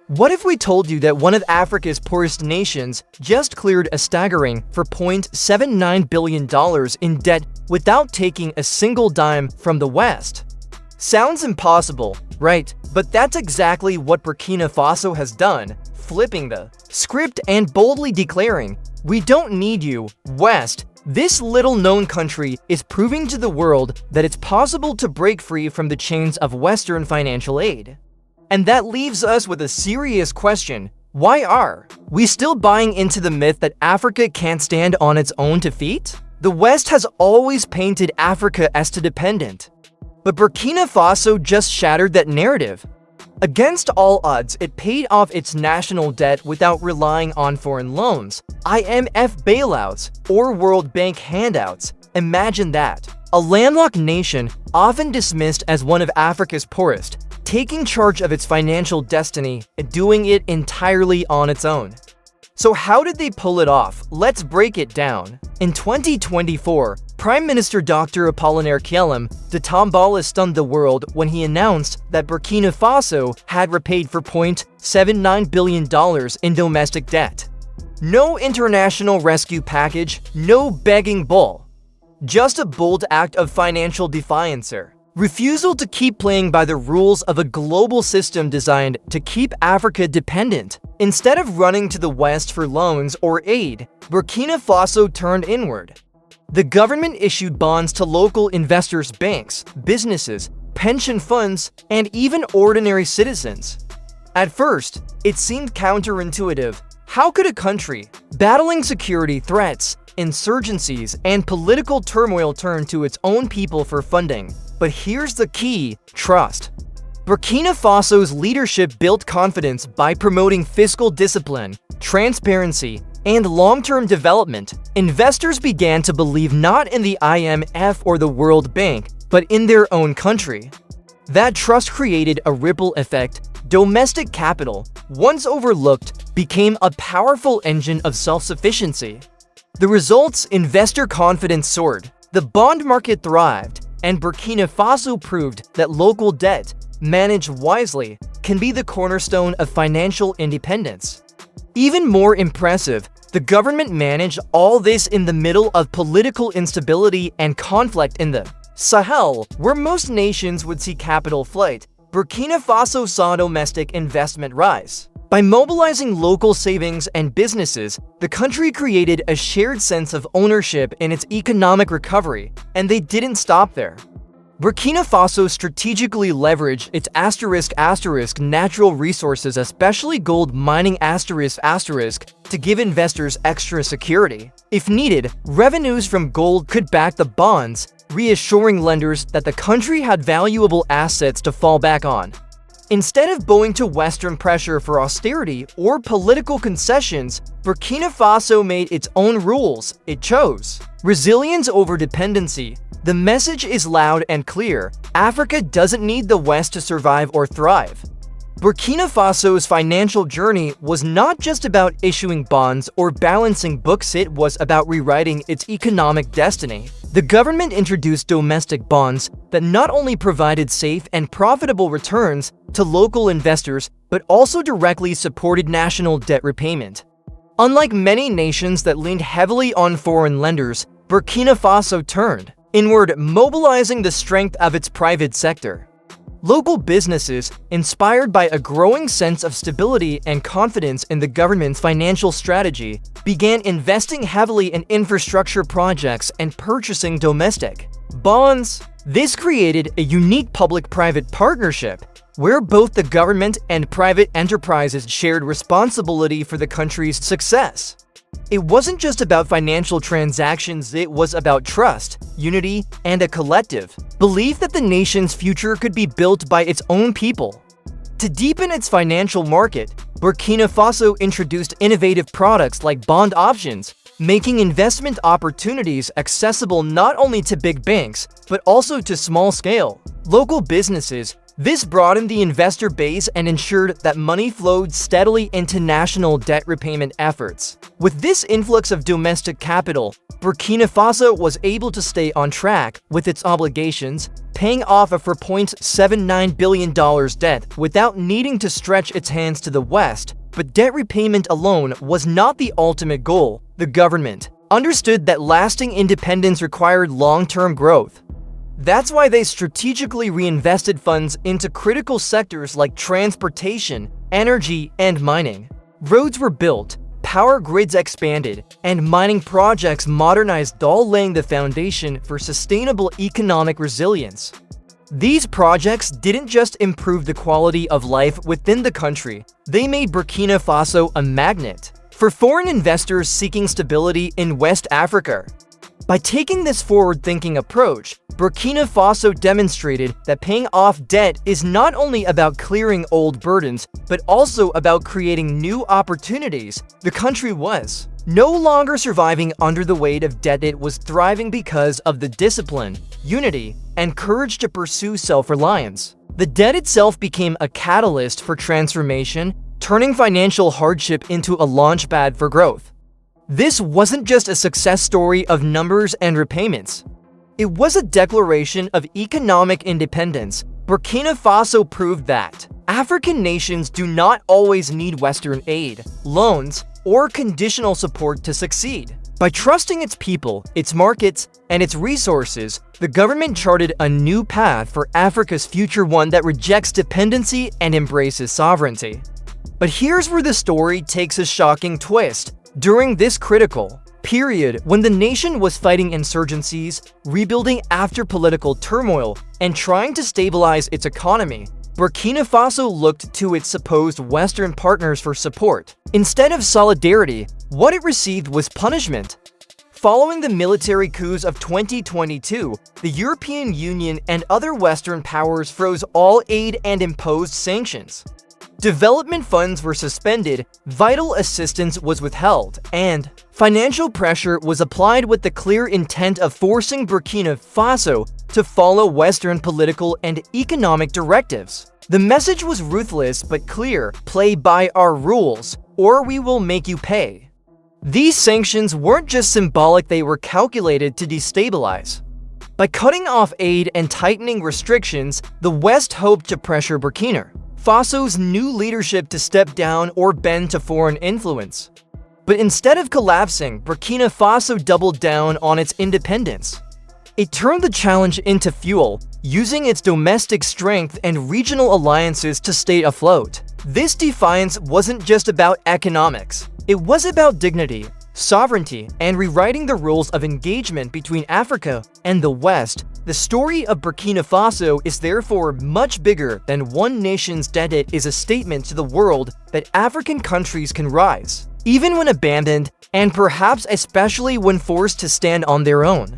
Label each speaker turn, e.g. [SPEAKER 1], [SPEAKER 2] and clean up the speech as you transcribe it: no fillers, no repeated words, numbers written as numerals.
[SPEAKER 1] What if we told you that one of Africa's poorest nations just cleared a staggering $4.79 billion in debt without taking a single dime from the West? Sounds impossible, right? But that's exactly what Burkina Faso has done, flipping the script and boldly declaring, "We don't need you, West." This little-known country is proving to the world that it's possible to break free from the chains of Western financial aid. And that leaves us with a serious question. Why are we still buying into the myth that Africa can't stand on its own to feet? The West has always painted Africa as too dependent. But Burkina Faso just shattered that narrative. Against all odds, it paid off its national debt without relying on foreign loans, IMF bailouts, or World Bank handouts. Imagine that. A landlocked nation, often dismissed as one of Africa's poorest, taking charge of its financial destiny and doing it entirely on its own. So how did they pull it off? Let's break it down. In 2024, Prime Minister Dr. Apollinaire Guillaume de Tombala stunned the world when he announced that Burkina Faso had repaid $4.79 billion in domestic debt. No international rescue package, no begging bowl. Just a bold act of financial defiance. Refusal to keep playing by the rules of a global system designed to keep Africa dependent. Instead of running to the West for loans or aid, Burkina Faso turned inward. The government issued bonds to local investors, banks, businesses, pension funds, and even ordinary citizens. At first, it seemed counterintuitive. How could a country battling security threats, insurgencies, and political turmoil turn to its own people for funding? But here's the key: trust. Burkina Faso's leadership built confidence by promoting fiscal discipline, transparency, and long-term development. Investors began to believe not in the IMF or the World Bank, but in their own country. That trust created a ripple effect. Domestic capital, once overlooked, became a powerful engine of self-sufficiency. The results: investor confidence soared, the bond market thrived, and Burkina Faso proved that local debt, managed wisely, can be the cornerstone of financial independence. Even more impressive, the government managed all this in the middle of political instability and conflict in the Sahel, where most nations would see capital flight. Burkina Faso saw domestic investment rise. By mobilizing local savings and businesses, the country created a shared sense of ownership in its economic recovery, and they didn't stop there. Burkina Faso strategically leveraged its natural resources, especially gold mining to give investors extra security. If needed, revenues from gold could back the bonds, reassuring lenders that the country had valuable assets to fall back on. Instead of bowing to Western pressure for austerity or political concessions, Burkina Faso made its own rules. It chose resilience over dependency. The message is loud and clear: Africa doesn't need the West to survive or thrive. Burkina Faso's financial journey was not just about issuing bonds or balancing books, it was about rewriting its economic destiny. The government introduced domestic bonds that not only provided safe and profitable returns to local investors, but also directly supported national debt repayment. Unlike many nations that leaned heavily on foreign lenders, Burkina Faso turned inward, mobilizing the strength of its private sector. Local businesses, inspired by a growing sense of stability and confidence in the government's financial strategy, began investing heavily in infrastructure projects and purchasing domestic bonds. This created a unique public-private partnership where both the government and private enterprises shared responsibility for the country's success. It wasn't just about financial transactions, it was about trust, unity, and a collective belief that the nation's future could be built by its own people. To deepen its financial market, Burkina Faso introduced innovative products like bond options, making investment opportunities accessible not only to big banks, but also to small-scale local businesses. This broadened the investor base and ensured that money flowed steadily into national debt repayment efforts. With this influx of domestic capital, Burkina Faso was able to stay on track with its obligations, paying off a $4.79 billion debt without needing to stretch its hands to the West. But debt repayment alone was not the ultimate goal. The government understood that lasting independence required long-term growth. That's why they strategically reinvested funds into critical sectors like transportation, energy, and mining. Roads were built, power grids expanded, and mining projects modernized, all laying the foundation for sustainable economic resilience. These projects didn't just improve the quality of life within the country, they made Burkina Faso a magnet for foreign investors seeking stability in West Africa. By taking this forward-thinking approach, Burkina Faso demonstrated that paying off debt is not only about clearing old burdens, but also about creating new opportunities. The country was no longer surviving under the weight of debt, it was thriving because of the discipline, unity, and courage to pursue self-reliance. The debt itself became a catalyst for transformation, turning financial hardship into a launchpad for growth. This wasn't just a success story of numbers and repayments. It was a declaration of economic independence. Burkina Faso proved that African nations do not always need Western aid, loans, or conditional support to succeed. By trusting its people, its markets, and its resources, the government charted a new path for Africa's future, one that rejects dependency and embraces sovereignty. But here's where the story takes a shocking twist. During this critical period, when the nation was fighting insurgencies, rebuilding after political turmoil, and trying to stabilize its economy, Burkina Faso looked to its supposed Western partners for support. Instead of solidarity, what it received was punishment. Following the military coups of 2022, the European Union and other Western powers froze all aid and imposed sanctions. Development funds were suspended, vital assistance was withheld, and financial pressure was applied with the clear intent of forcing Burkina Faso to follow Western political and economic directives. The message was ruthless but clear: play by our rules, or we will make you pay. These sanctions weren't just symbolic, they were calculated to destabilize. By cutting off aid and tightening restrictions, the West hoped to pressure Burkina Faso's new leadership to step down or bend to foreign influence. But instead of collapsing, Burkina Faso doubled down on its independence. It turned the challenge into fuel, using its domestic strength and regional alliances to stay afloat. This defiance wasn't just about economics. It was about dignity, sovereignty, and rewriting the rules of engagement between Africa and the West. The story of Burkina Faso is therefore much bigger than one nation's debt. It is a statement to the world that African countries can rise, even when abandoned, and perhaps especially when forced to stand on their own.